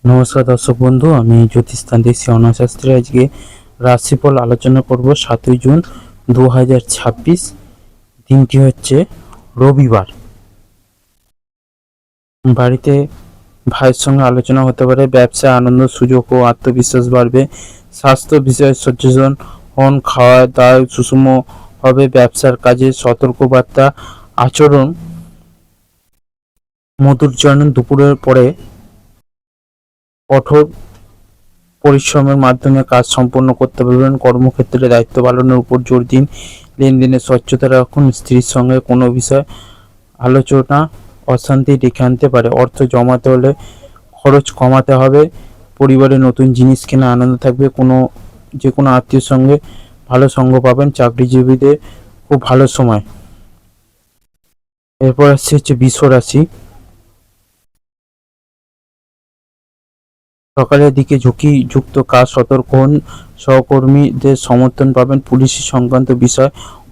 নমস্কার দর্শক বন্ধু, আমি জ্যোতিষতান্ত্রিক শ্রী শাস্ত্রী। আজকে রাশিফল আলোচনা করব 7ই জুন 2026। দিনটি হচ্ছে রবিবার। বাড়িতে ভাইয়ের সঙ্গে আলোচনা হতে পারে। ব্যবসায় আনন্দ, সুযোগ ও আত্মবিশ্বাস বাড়বে। স্বাস্থ্য বিষয়ে সচেতন হন। খাওয়া দাওয়া সুষম হবে। ব্যবসার কাজে সতর্কবার্তা। আচরণ মধুরচরণ। দুপুরের পরে কঠোর পরিশ্রমের মাধ্যমে কাজ সম্পন্ন করতে পারবেন। কর্মক্ষেত্রে দায়িত্ব পালনের উপর জোর দিন। লেনদেনে স্বচ্ছতা রাখুন। স্ত্রীর সঙ্গে কোনো বিষয় আলোচনা অশান্তি ডেকে আনতে পারে। অর্থ জমাতে হলে খরচ কমাতে হবে। পরিবারে নতুন জিনিস কেনা আনন্দ থাকবে। যে কোনো আত্মীয়র সঙ্গে ভালো সঙ্গ পাবেন। চাকরিজীবীদের খুব ভালো সময়। এরপর আসছে বৃষ রাশি। সকালের দিকে ঝুঁকিযুক্ত কাজ সতর্ক হন। সহকর্মীদের সমর্থন পাবেন। পুলিশি সংক্রান্ত বিষয়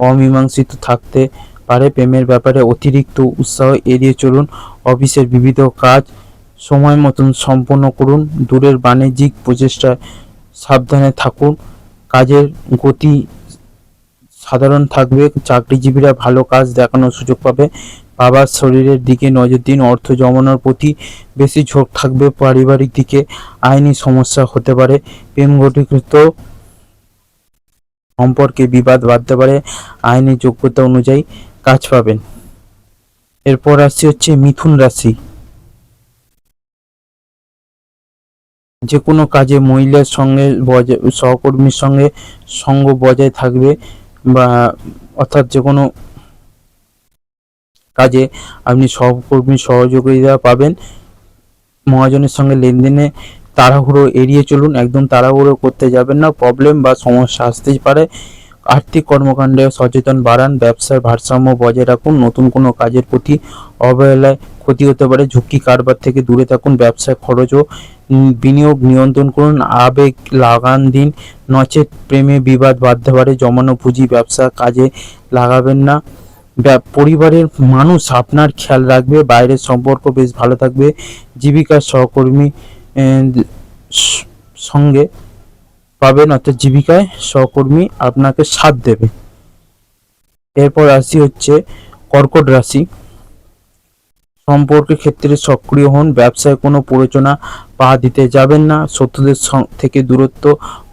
অমীমাংসিত থাকতে পারে। প্রেমের ব্যাপারে অতিরিক্ত উৎসাহ এড়িয়ে চলুন। অফিসের বিবিধ কাজ সময় মতন সম্পন্ন করুন। দূরের বাণিজ্যিক প্রচেষ্টায় সাবধানে থাকুন। কাজের গতি সাধারণ থাকবে। চাকরিজীবীরা ভালো কাজ দেখানোর সুযোগ পাবে। বাবার শরীরের দিকে নজর দিন। অর্থ জমানোর প্রতি বেশি ঝোঁক থাকবে। পারিবারিক দিকে আইনি সমস্যা হতে পারে। প্রেম ঘটিত সম্পর্কে বিবাদ বাড়তে পারে। আইনি যোগ্যতা অনুযায়ী কাজ পাবেন। এরপর আসছে মিথুন রাশি। যে কোনো কাজে মহিলার সঙ্গে সহকর্মীর সঙ্গে সঙ্গ বজায় থাকবে, বা অর্থাৎ যে কোনো কাজে আপনি সহকর্মী সহযোগিতা পাবেন। মহাজনের সঙ্গে লেনদেনে তাড়াহুড়ো এড়িয়ে চলুন। একদম তাড়াহুড়ো করতে যাবেন না, প্রবলেম বা সমস্যা আসতেই পারে। আর্থিক কর্মকাণ্ডে সচেতন বাড়ান। ব্যবসার ভারসাম্য বজায় রাখুন। নতুন কোনো কাজের প্রতি অবহেলায় ক্ষতি হতে পারে। ঝুঁকি কারবার থেকে দূরে থাকুন। ব্যবসায় খরচ ও বিনিয়োগ নিয়ন্ত্রণ করুন। আবেগ লাগান দিন, নচেত প্রেমে বিবাদ বাড়তে পারে। জমানো পুঁজি ব্যবসা কাজে লাগাবেন না। পরিবারের মানুষ আপনার খেয়াল রাখবে। বাইরের সম্পর্ক বেশ ভালো থাকবে। জীবিকার সহকর্মী সঙ্গে পাবেন, অর্থাৎ জীবিকায় সহকর্মী আপনাকে সাথ দেবে। এরপর রাশি কর্কট রাশি। সম্পর্কের ক্ষেত্রে সক্রিয় হন। ব্যবসায় কোনো প্ররোচনা পা দিতে যাবেন না। শত্রুদের থেকে দূরত্ব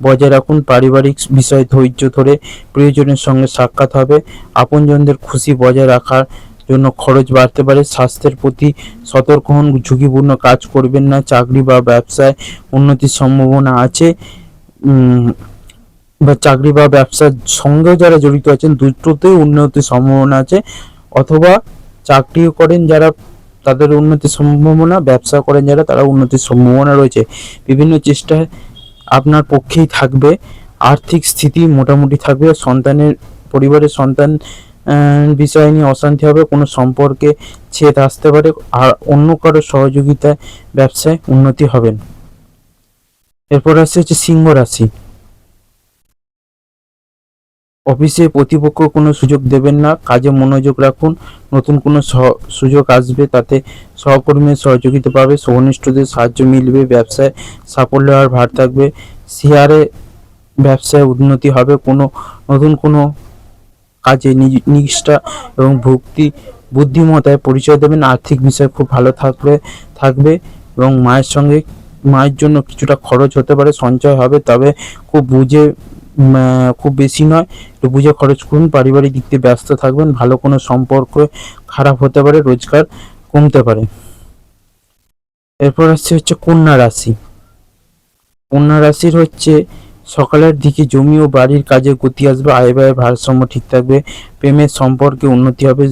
বজায় রাখুন। পারিবারিক বিষয়ে ধৈর্য ধরে প্রিয়জনের সঙ্গে সাক্ষাৎ হবে। আপনজনদের খুশি বজায় রাখার জন্য খরচ বাড়তে পারে। স্বাস্থ্যের প্রতি সতর্ক হন। ঝুঁকিপূর্ণ কাজ করবেন না। চাকরি বা ব্যবসায় উন্নতির সম্ভাবনা আছে। বা চাকরি বা ব্যবসার সঙ্গে যারা জড়িত আছেন দুটোতেই উন্নতির সম্ভাবনা আছে। অথবা চাকরিও করেন যারা, তাদের উন্নতির সম্ভাবনা, ব্যবসা করেন যারা, তারা উন্নতির সম্ভাবনা রয়েছে। বিভিন্ন চেষ্টায় আপনার পক্ষেই থাকবে। আর্থিক স্থিতি মোটামুটি থাকবে। পরিবারের সন্তান বিষয় নিয়ে অশান্তি হবে। কোনো সম্পর্কে ছেদ আসতে পারে। আর অন্য কারো সহযোগিতায় ব্যবসায় উন্নতি হবেন। এরপর হচ্ছে সিংহ রাশি। অফিসে প্রতিপক্ষ কোনো সুযোগ দেবেন না। কাজে মনোযোগ রাখুন। নতুন কোনো সুযোগ আসবে, তাতে সহকর্মীর সহযোগিতা পাবে। ঘনিষ্ঠদের সাহায্য মিলবে। ব্যবসায় সাফল্য আর ভার থাকবে। শেয়ারে ব্যবসায় উন্নতি হবে। নতুন কোনো কাজে নিষ্ঠা এবং বুদ্ধিমত্তায় পরিচয় দেবেন। আর্থিক বিষয় খুব ভালো থাকবে এবং মায়ের জন্য কিছুটা খরচ হতে পারে। সঞ্চয় হবে, তবে খুব বেশি নয়, একটু বুঝে খরচ করুন। পারিবারিক দিক দিয়ে ব্যস্ত থাকবেন। ভালো কোনো সম্পর্ক খারাপ হতে পারে। রোজগার কমতে পারে। এরপর হচ্ছে কন্যা রাশি। কন্যা রাশির সকালের দিকে জমি ও বাড়ির কাজে গতি আসবে। আয় ব্যয়ের ভারসাম্য ঠিক থাকবে। প্রেমের সম্পর্কে উন্নতি হবে।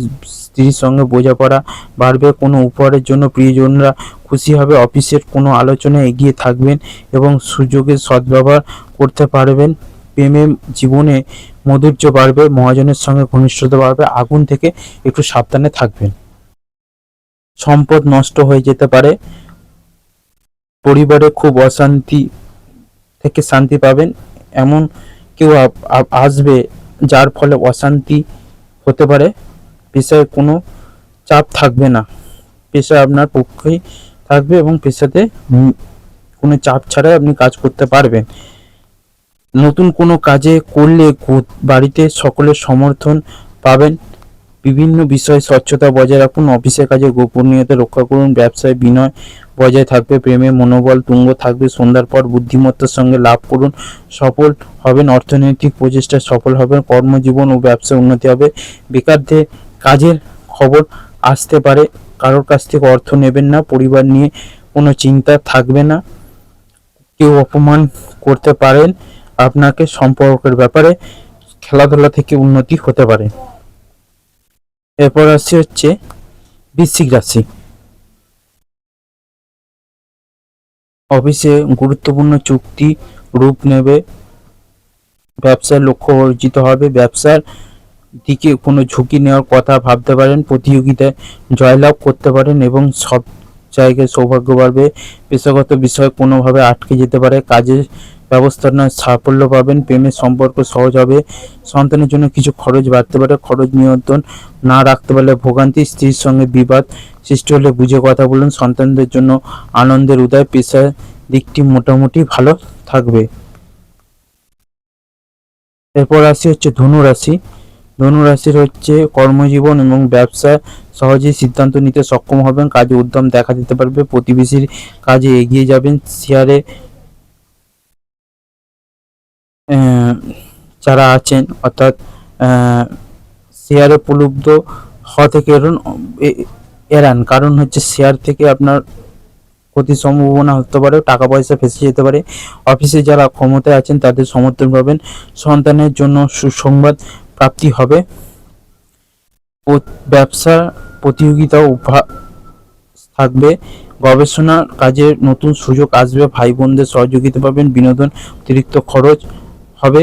স্ত্রীর সঙ্গে বোঝাপড়া বাড়বে। কোনো উপহারের জন্য প্রিয়জনরা খুশি হবে। অফিসের কোনো আলোচনায় এগিয়ে থাকবেন এবং সুযোগের সদ্ব্যবহার করতে পারবেন। প্রেমে জীবনে মধুর্য বাড়বে। মহাজনের সঙ্গে ঘনিষ্ঠতা বাড়বে। আগুন থেকে একটু সাবধানে থাকবেন। সম্পদ নষ্ট হয়ে যেতে পারে। পরিবারে খুব অশান্তি থেকে শান্তি পাবেন। এমন কেউ আসবে যার ফলে অশান্তি হতে পারে। পেশায় কোনো চাপ থাকবে না। পেশা আপনার পক্ষেই থাকবে এবং পেশাতে কোনো চাপ ছাড়াই আপনি কাজ করতে পারবেন। নতুন কোনো কাজে করলে বাড়িতে সকলের সমর্থন পাবেন। বিভিন্ন বিষয়ে স্বচ্ছতা বজায় রাখুন। অফিসের কাজে গোপনীয়তা রক্ষা করুন। ব্যবসায় বিনয় বজায় থাকবে। প্রেমে মনোবল তুঙ্গ থাকবে। সন্ধ্যার পর বুদ্ধিমত্তার সঙ্গে লাভ করুন, সফল হবেন। অর্থনৈতিক প্রচেষ্টা সফল হবেন। কর্মজীবন ও ব্যবসায় উন্নতি হবে। বেকারদের কাজের খবর আসতে পারে। কারোর কাছ থেকে অর্থ নেবেন না। পরিবার নিয়ে কোনো চিন্তা থাকবে না। কেউ অপমান করতে পারেন আপনাকে। সম্পর্কের ব্যাপারে খেলাধুলা থেকে উন্নতি হতে পারে। এরপর আসছে হচ্ছে বৃশ্চিক রাশি। অফিসে গুরুত্বপূর্ণ চুক্তি রূপ নেবে। ব্যবসার লক্ষ্য অর্জিত হবে। ব্যবসার দিকে কোনো ঝুঁকি নেওয়ার কথা ভাবতে পারেন। প্রতিযোগিতায় জয়লাভ করতে পারেন এবং সব জায়গায় সৌভাগ্য বাড়বে। পেশাগত বিষয় কোনোভাবে আটকে যেতে পারে। কাজের ব্যবস্থাপনায় সাফল্য পাবেন। প্রেমের সম্পর্ক সহজ হবে। সন্তানের জন্য কিছু খরচ বাড়তে পারে। খরচ নিয়ন্ত্রণ না রাখতে পারলে ভোগান্তি। স্ত্রীর সঙ্গে বিবাদ সৃষ্টি হলে বুঝে কথা বলুন। সন্তানদের জন্য আনন্দের উদয়। পেশার দিকটি মোটামুটি ভালো থাকবে। এরপর আসি হচ্ছে ধনু রাশি। ধনু রাশির হচ্ছে কর্মজীবন এবং ব্যবসা সহজেই সিদ্ধান্ত নিতে সক্ষম হবেন। কাজে উদ্যম দেখা দিতে পারবে। প্রতিবেশীর কাজে এগিয়ে যাবেন। শেয়ারে যারা আছেন অর্থাৎ শেয়ারে প্রলুব্ধ হওয়া থেকে এড়ান, কারণ হচ্ছে শেয়ার থেকে আপনার ক্ষতির সম্ভাবনা হতে পারে। টাকা পয়সা ফেঁসে যেতে পারে। অফিসে যারা ক্ষমতায় আছেন তাদের সমর্থন পাবেন। সন্তানের জন্য সুসংবাদ প্রাপ্তি হবে। ব্যবসা প্রতিযোগিতাও থাকবে। গবেষণার কাজে নতুন সুযোগ আসবে। ভাই বোনদের সহযোগিতা পাবেন। বিনোদন অতিরিক্ত খরচ হবে।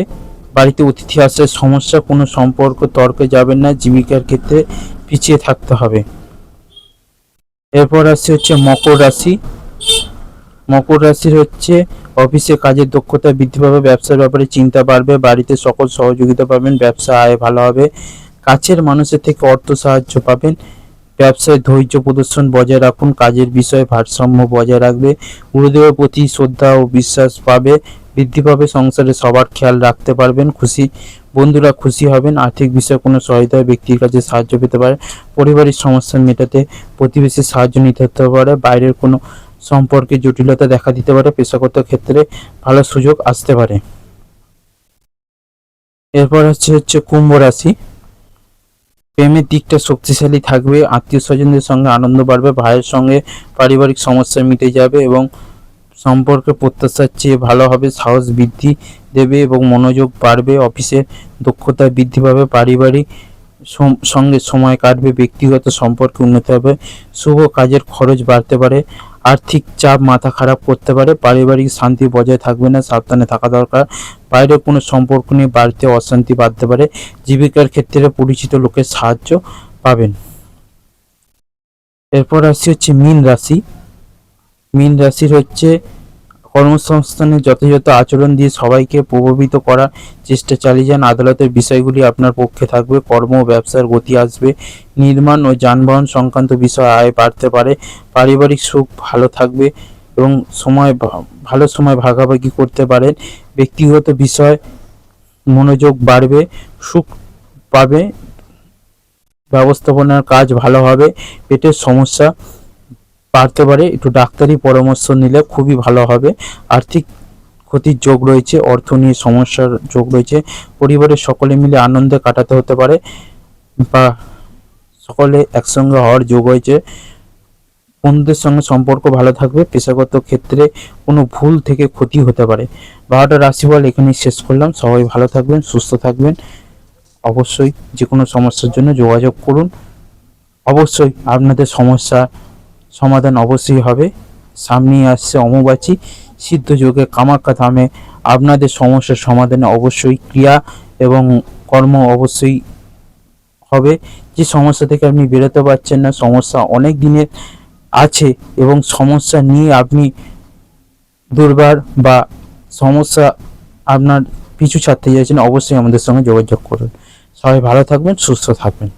বাড়িতে অতিথি আসার সমস্যা। কোনো সম্পর্ক তর্কে যাবেন না। জীবিকার ক্ষেত্রে পিছিয়ে থাকতে হবে। এরপর আসছে হচ্ছে মকর রাশি। মকর রাশির হচ্ছে অফিসে কাজের দক্ষতা বৃদ্ধি পাবে। ব্যবসার ব্যাপারে চিন্তা বাড়বে। বাড়িতে সকল সহযোগিতা পাবেন। ব্যবসা আয় ভালো হবে। কাছের মানুষের থেকে অর্থ সাহায্য পাবেন। ব্যবসায় ধৈর্য প্রদর্শন বজায় রাখুন। কাজের বিষয়ে ভারসাম্য বজায় রাখবে। গুরুদেবের প্রতি শ্রদ্ধা ও বিশ্বাস পাবে বৃদ্ধি পাবে। সংসারে সবার খেয়াল রাখতে পারবেন। বন্ধুরা খুশি হবেন। আর্থিক বিষয়ে কোনো সহায়তা ব্যক্তির কাছে সাহায্য পেতে পারে। পারিবারিক সমস্যা মেটাতে প্রতিবেশীর সাহায্য নিতে হতে পারে। বাইরের কোনো সম্পর্কে জটিলতা দেখা দিতে পারে। পেশাগত ক্ষেত্রে ভালো সুযোগ আসতে পারে। এরপর হচ্ছে কুম্ভ রাশি। প্রেমের দিকটা শক্তিশালী থাকবে। আত্মীয় স্বজনদের সঙ্গে আনন্দ বাড়বে। ভাইয়ের সঙ্গে পারিবারিক সমস্যা মিটে যাবে এবং সম্পর্কে প্রত্যাশার চেয়ে ভালো হবে। সাহস বৃদ্ধি দেবে এবং মনোযোগ বাড়বে। অফিসে দক্ষতা বৃদ্ধি পাবে। পারিবারিক সঙ্গে সময় কাটবে। ব্যক্তিগত সম্পর্কে উন্নতি হবে। শুভ কাজের খরচ বাড়তে পারে। আর্থিক চাপ মাথা খারাপ করতে পারে। পারিবারিক শান্তি বজায় থাকবে না। সাবধানে থাকা দরকার। বাইরে কোনো সম্পর্ক নিয়ে বাড়িতে অশান্তি বাড়তে পারে। জীবিকার ক্ষেত্রে পরিচিত লোকের সাহায্য পাবেন। এরপর আসছে হচ্ছে মীন রাশি। মীন রাশির হচ্ছে কর্মসংস্থানে যথাযথ আচরণ দিয়ে সবাইকে প্রভাবিত করার চেষ্টা চালিয়ে যান। আদালতের বিষয়গুলি আপনার পক্ষে থাকবে। কর্ম ও ব্যবসার গতি আসবে। নির্মাণ ও যানবাহন সংক্রান্ত বিষয়ে আয় বাড়তে পারে। পারিবারিক সুখ ভালো থাকবে এবং ভালো সময় ভাগাভাগি করতে পারেন। ব্যক্তিগত বিষয় মনোযোগ বাড়বে। সুখ পাবে। ব্যবস্থাপনার কাজ ভালো হবে। পেটের সমস্যা বাড়তে পারে। একটু ডাক্তারি পরামর্শ নিলে খুবই ভালো হবে। আর্থিক ক্ষতির যোগ রয়েছে। অর্থ নিয়ে সমস্যার যোগ রয়েছে। পরিবারের সকলে মিলে আনন্দে কাটাতে হতে পারে বা সকলে একসঙ্গে হওয়ার যোগ হয়েছে। বন্ধুদের সঙ্গে সম্পর্ক ভালো থাকবে। পেশাগত ক্ষেত্রে কোনো ভুল থেকে ক্ষতি হতে পারে। 12টা রাশিফল এখানেই শেষ করলাম। সবাই ভালো থাকবেন, সুস্থ থাকবেন। অবশ্যই যে কোনো সমস্যার জন্য যোগাযোগ করুন। অবশ্যই আপনাদের সমস্যা সমাধান অবশ্যই হবে। সামনেই আসছে অমাবাস্যা। সিদ্ধ যোগে কামাখ্যা ধামে আপনাদের সমস্যার সমাধানে অবশ্যই ক্রিয়া এবং কর্ম অবশ্যই হবে। যে সমস্যা থেকে আপনি বেরোতে পারছেন না, সমস্যা অনেক দিনের আছে এবং সমস্যা নিয়ে আপনি দুর্বার বা সমস্যা আপনার পিছু ছাড়তে চাইছেন, অবশ্যই আমাদের সঙ্গে যোগাযোগ করুন। সবাই ভালো থাকবেন, সুস্থ থাকবেন।